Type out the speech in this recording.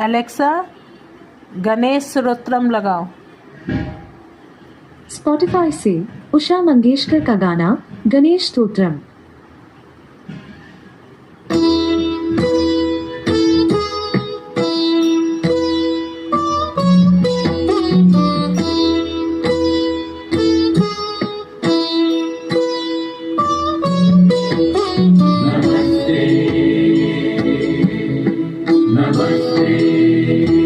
Alexa Ganesh stotram लगाओ। Spotify से उषा मंगेशकर का गाना गणेश स्तोत्रम। नमस्ते नमस्ते